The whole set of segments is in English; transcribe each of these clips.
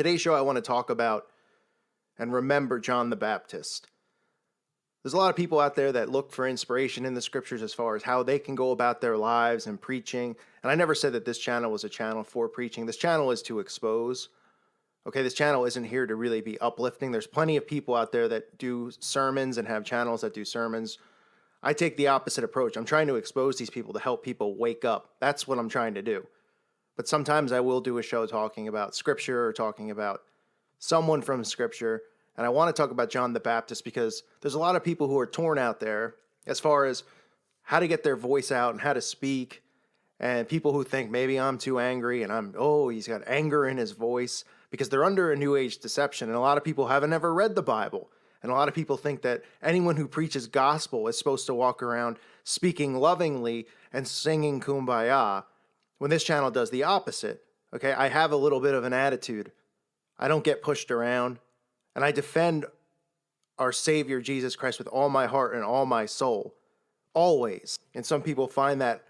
Today's show, I want to talk about and remember John the Baptist. There's a lot of people out there that look for inspiration in the scriptures as far as how they can go about their lives and preaching. And I never said that this channel was a channel for preaching. This channel is to expose. Okay, this channel isn't here to really be uplifting. There's plenty of people out there that do sermons and have channels that do sermons. I take the opposite approach. I'm trying to expose these people to help people wake up. That's what I'm trying to do. But sometimes I will do a show talking about scripture or talking about someone from scripture. And I want to talk about John the Baptist because there's a lot of people who are torn out there as far as how to get their voice out and how to speak. And people who think maybe I'm too angry and he's got anger in his voice because they're under a new age deception. And a lot of people haven't ever read the Bible. And a lot of people think that anyone who preaches gospel is supposed to walk around speaking lovingly and singing kumbaya, when this channel does the opposite. Okay, I have a little bit of an attitude. I don't get pushed around. And I defend our Savior, Jesus Christ, with all my heart and all my soul. Always. And some people find that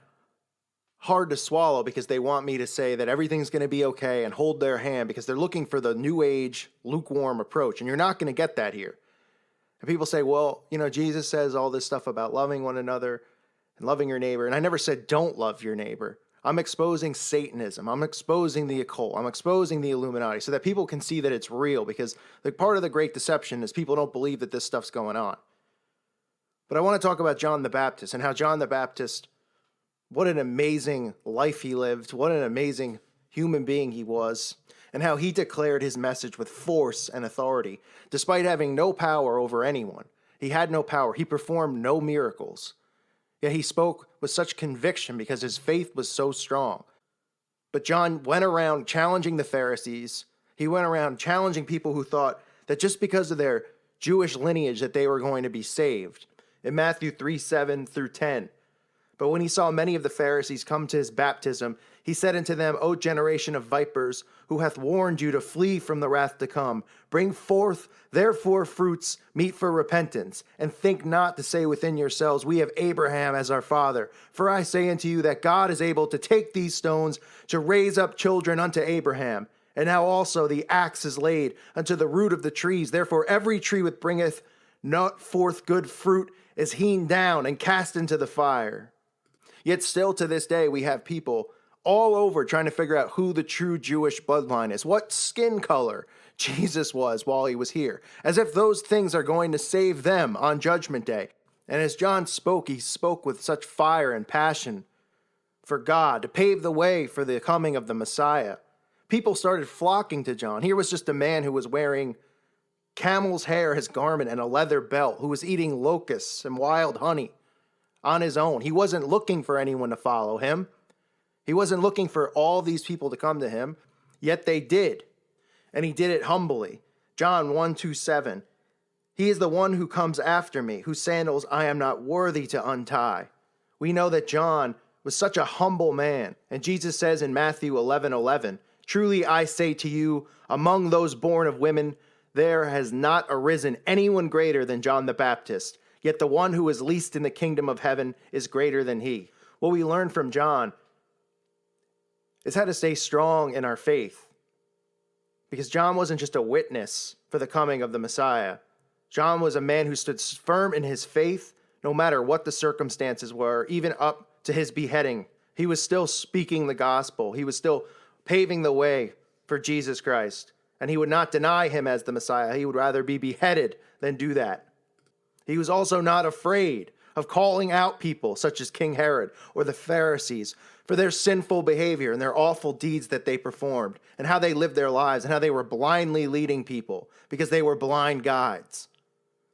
hard to swallow because they want me to say that everything's going to be okay and hold their hand because they're looking for the new age, lukewarm approach. And you're not going to get that here. And people say, well, Jesus says all this stuff about loving one another and loving your neighbor. And I never said don't love your neighbor. I'm exposing Satanism. I'm exposing the occult. I'm exposing the Illuminati so that people can see that it's real, because the part of the great deception is people don't believe that this stuff's going on. But I want to talk about John the Baptist and how John the Baptist, what an amazing life he lived, what an amazing human being he was, and how he declared his message with force and authority, despite having no power over anyone. He had no power. He performed no miracles. Yet he spoke with such conviction because his faith was so strong. But John went around challenging the Pharisees. He went around challenging people who thought that just because of their Jewish lineage that they were going to be saved. In Matthew 3:7 through 10. But when he saw many of the Pharisees come to his baptism, he said unto them, O generation of vipers, who hath warned you to flee from the wrath to come? Bring forth therefore fruits meet for repentance, and think not to say within yourselves, We have Abraham as our father. For I say unto you that God is able to take these stones to raise up children unto Abraham. And now also the axe is laid unto the root of the trees. Therefore every tree which bringeth not forth good fruit is hewn down and cast into the fire. Yet still to this day we have people all over trying to figure out who the true Jewish bloodline is, what skin color Jesus was while he was here, as if those things are going to save them on Judgment Day. And as John spoke, he spoke with such fire and passion for God to pave the way for the coming of the Messiah. People started flocking to John. Here was just a man who was wearing camel's hair, his garment, and a leather belt, who was eating locusts and wild honey on his own. He wasn't looking for anyone to follow him. He wasn't looking for all these people to come to him, yet they did. And he did it humbly. John 1:2-7. He is the one who comes after me, whose sandals I am not worthy to untie. We know that John was such a humble man. And Jesus says in Matthew 11:11, Truly I say to you, among those born of women, there has not arisen anyone greater than John the Baptist. Yet the one who is least in the kingdom of heaven is greater than he. What we learn from John is how to stay strong in our faith. Because John wasn't just a witness for the coming of the Messiah. John was a man who stood firm in his faith, no matter what the circumstances were, even up to his beheading. He was still speaking the gospel. He was still paving the way for Jesus Christ. And he would not deny him as the Messiah. He would rather be beheaded than do that. He was also not afraid of calling out people such as King Herod or the Pharisees for their sinful behavior and their awful deeds that they performed and how they lived their lives and how they were blindly leading people because they were blind guides.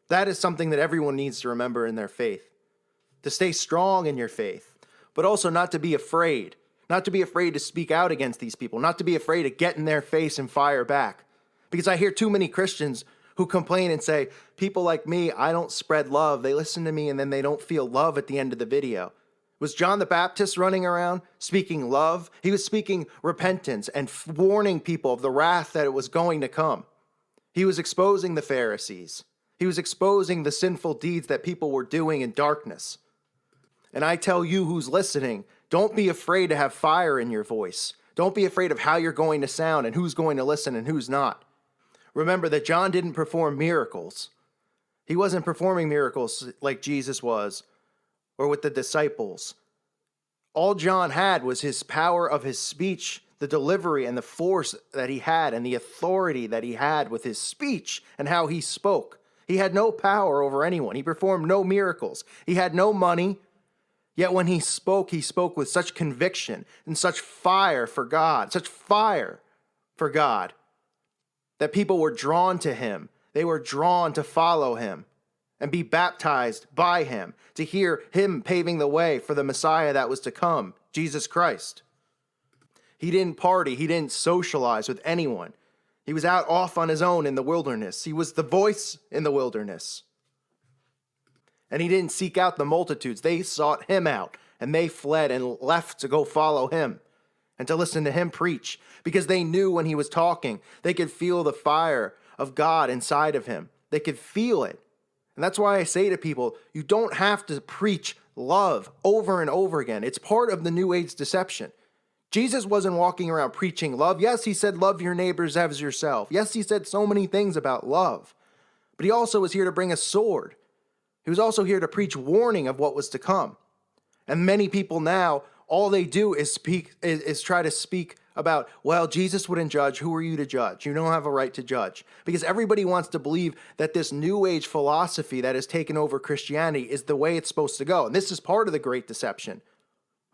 That is something that everyone needs to remember in their faith. To stay strong in your faith, but also not to be afraid. Not to be afraid to speak out against these people. Not to be afraid to get in their face and fire back. Because I hear too many Christians who complain and say, people like me, I don't spread love. They listen to me and then they don't feel love at the end of the video. Was John the Baptist running around speaking love? He was speaking repentance and warning people of the wrath that it was going to come. He was exposing the Pharisees. He was exposing the sinful deeds that people were doing in darkness. And I tell you who's listening, don't be afraid to have fire in your voice. Don't be afraid of how you're going to sound and who's going to listen and who's not. Remember that John didn't perform miracles. He wasn't performing miracles like Jesus was or with the disciples. All John had was his power of his speech, the delivery and the force that he had and the authority that he had with his speech and how he spoke. He had no power over anyone. He performed no miracles. He had no money. Yet when he spoke with such conviction and such fire for God, that people were drawn to him. They were drawn to follow him and be baptized by him, to hear him paving the way for the Messiah that was to come, Jesus Christ. He didn't party. He didn't socialize with anyone. He was out off on his own in the wilderness. He was the voice in the wilderness. And he didn't seek out the multitudes. They sought him out, and they fled and left to go follow him and to listen to him preach, because they knew when he was talking, they could feel the fire of God inside of him. They could feel it. And that's why I say to people, you don't have to preach love over and over again. It's part of the New Age deception. Jesus wasn't walking around preaching love. Yes, he said, love your neighbors as yourself. Yes, he said so many things about love. But he also was here to bring a sword. He was also here to preach warning of what was to come. And many people now, all they do is try to speak about, well, Jesus wouldn't judge. Who are you to judge? You don't have a right to judge. Because everybody wants to believe that this New Age philosophy that has taken over Christianity is the way it's supposed to go. And this is part of the great deception.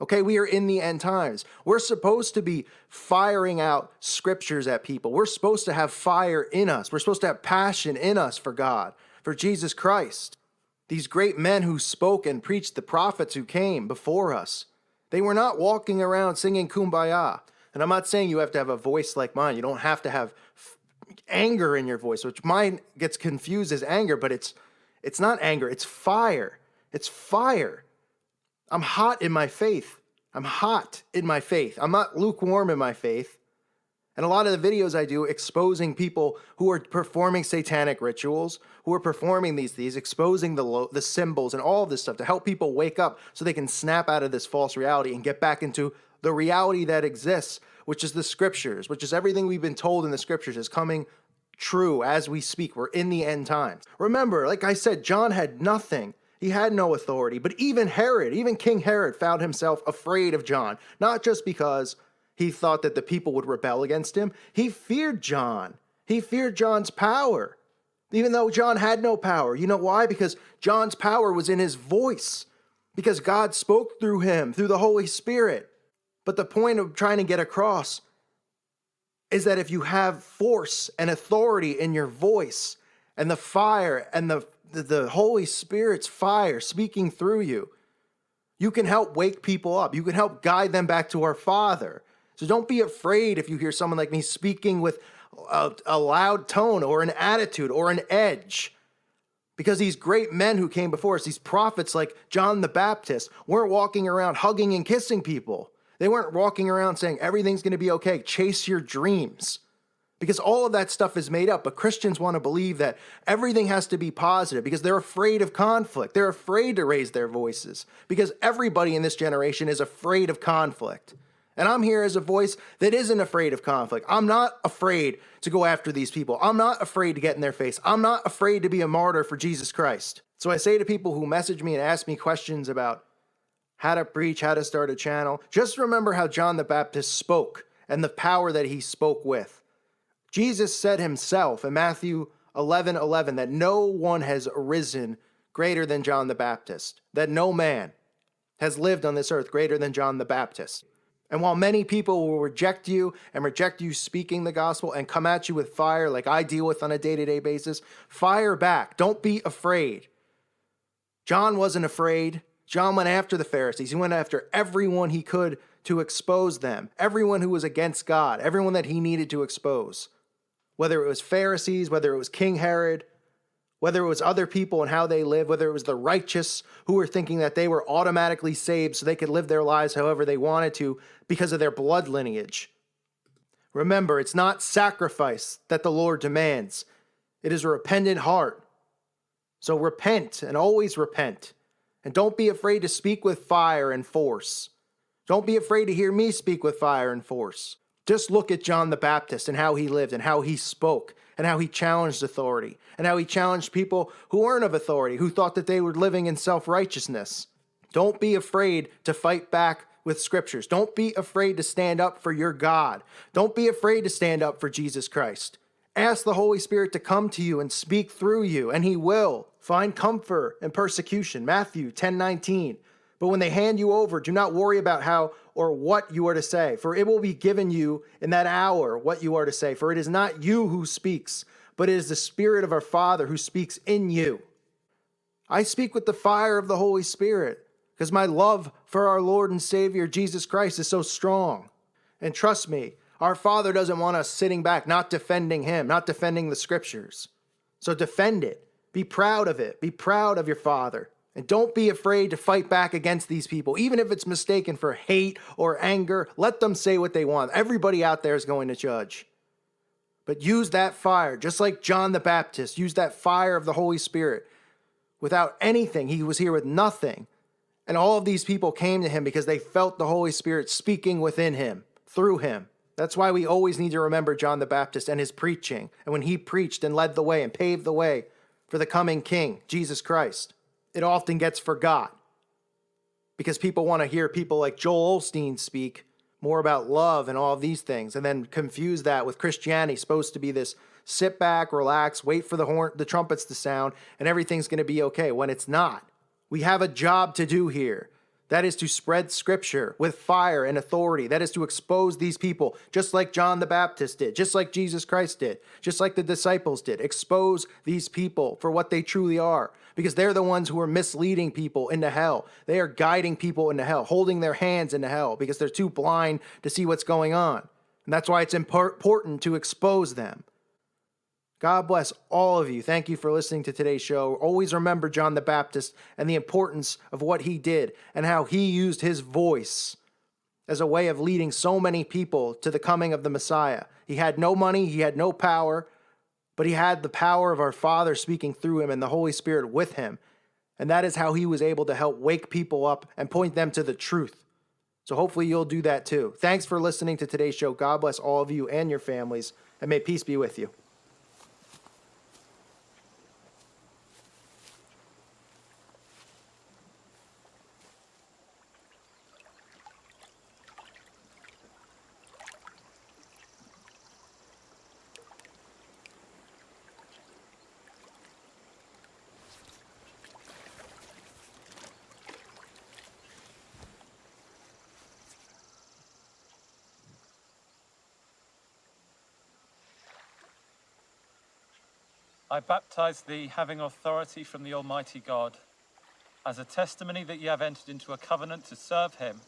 Okay, we are in the end times. We're supposed to be firing out scriptures at people. We're supposed to have fire in us. We're supposed to have passion in us for God, for Jesus Christ. These great men who spoke and preached, the prophets who came before us, they were not walking around singing Kumbaya. And I'm not saying you have to have a voice like mine. You don't have to have anger in your voice, which mine gets confused as anger, but it's not anger. It's fire. It's fire. I'm hot in my faith. I'm hot in my faith. I'm not lukewarm in my faith. And a lot of the videos I do exposing people who are performing satanic rituals, who are performing these exposing the symbols and all of this stuff to help people wake up so they can snap out of this false reality and get back into the reality that exists, which is the scriptures, which is everything we've been told in the scriptures is coming true as we speak. We're in the end times. Remember, like I said, John had nothing. He had no authority, but even King Herod found himself afraid of John, not just because he thought that the people would rebel against him. He feared John. He feared John's power, even though John had no power. You know why? Because John's power was in his voice, because God spoke through him, through the Holy Spirit. But the point of trying to get across is that if you have force and authority in your voice and the fire and the Holy Spirit's fire speaking through you, you can help wake people up. You can help guide them back to our Father. So don't be afraid if you hear someone like me speaking with a loud tone or an attitude or an edge. Because these great men who came before us, these prophets like John the Baptist, weren't walking around hugging and kissing people. They weren't walking around saying everything's going to be okay. Chase your dreams. Because all of that stuff is made up. But Christians want to believe that everything has to be positive because they're afraid of conflict. They're afraid to raise their voices because everybody in this generation is afraid of conflict. And I'm here as a voice that isn't afraid of conflict. I'm not afraid to go after these people. I'm not afraid to get in their face. I'm not afraid to be a martyr for Jesus Christ. So I say to people who message me and ask me questions about how to preach, how to start a channel, just remember how John the Baptist spoke and the power that he spoke with. Jesus said himself in Matthew 11:11 that no one has arisen greater than John the Baptist, that no man has lived on this earth greater than John the Baptist. And while many people will reject you and reject you speaking the gospel and come at you with fire like I deal with on a day-to-day basis, fire back. Don't be afraid. John wasn't afraid. John went after the Pharisees. He went after everyone he could to expose them, everyone who was against God, everyone that he needed to expose. Whether it was Pharisees, whether it was King Herod, whether it was other people and how they live, whether it was the righteous who were thinking that they were automatically saved so they could live their lives however they wanted to because of their blood lineage. Remember, it's not sacrifice that the Lord demands. It is a repentant heart. So repent and always repent. And don't be afraid to speak with fire and force. Don't be afraid to hear me speak with fire and force. Just look at John the Baptist and how he lived and how he spoke and how he challenged authority and how he challenged people who weren't of authority, who thought that they were living in self-righteousness. Don't be afraid to fight back with scriptures. Don't be afraid to stand up for your God. Don't be afraid to stand up for Jesus Christ. Ask the Holy Spirit to come to you and speak through you, and he will. Find comfort in persecution. Matthew 10:19. But when they hand you over, do not worry about how or what you are to say, for it will be given you in that hour what you are to say. For it is not you who speaks, but it is the Spirit of our Father who speaks in you. I speak with the fire of the Holy Spirit because my love for our Lord and Savior Jesus Christ is so strong. And trust me, our Father doesn't want us sitting back, not defending him, not defending the scriptures. So defend it. Be proud of it. Be proud of your Father. And don't be afraid to fight back against these people. Even if it's mistaken for hate or anger, let them say what they want. Everybody out there is going to judge. But use that fire, just like John the Baptist, use that fire of the Holy Spirit. Without anything, he was here with nothing. And all of these people came to him because they felt the Holy Spirit speaking within him, through him. That's why we always need to remember John the Baptist and his preaching. And when he preached and led the way and paved the way for the coming King, Jesus Christ. It often gets forgot because people want to hear people like Joel Osteen speak more about love and all of these things and then confuse that with Christianity, supposed to be this sit back, relax, wait for the trumpets to sound, and everything's going to be okay, when it's not. We have a job to do here. That is to spread scripture with fire and authority. That is to expose these people, just like John the Baptist did, just like Jesus Christ did, just like the disciples did. Expose these people for what they truly are, because they're the ones who are misleading people into hell. They are guiding people into hell, holding their hands into hell because they're too blind to see what's going on. And that's why it's important to expose them. God bless all of you. Thank you for listening to today's show. Always remember John the Baptist and the importance of what he did and how he used his voice as a way of leading so many people to the coming of the Messiah. He had no money, he had no power, but he had the power of our Father speaking through him and the Holy Spirit with him. And that is how he was able to help wake people up and point them to the truth. So hopefully you'll do that too. Thanks for listening to today's show. God bless all of you and your families, and may peace be with you. I baptize thee, having authority from the Almighty God, as a testimony that ye have entered into a covenant to serve him.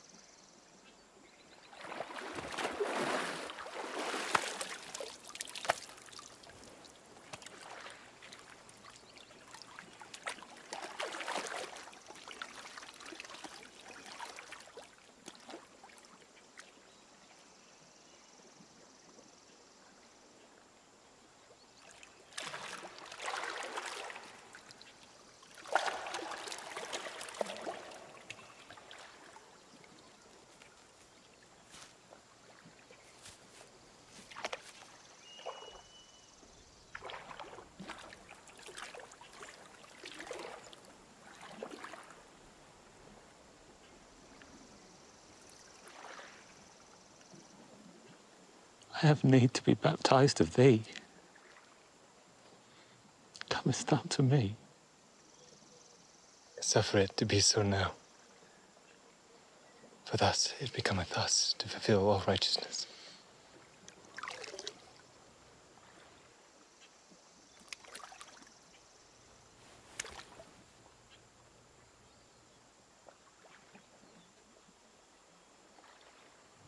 I have need to be baptized of thee. Comest thou to me? Suffer it to be so now. For thus it becometh us to fulfill all righteousness.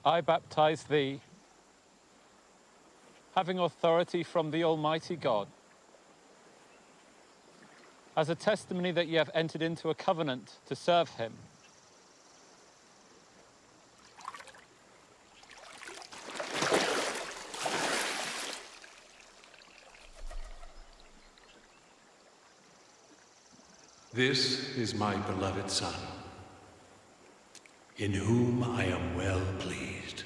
I baptize thee, having authority from the Almighty God, as a testimony that ye have entered into a covenant to serve him. This is my beloved Son, in whom I am well pleased.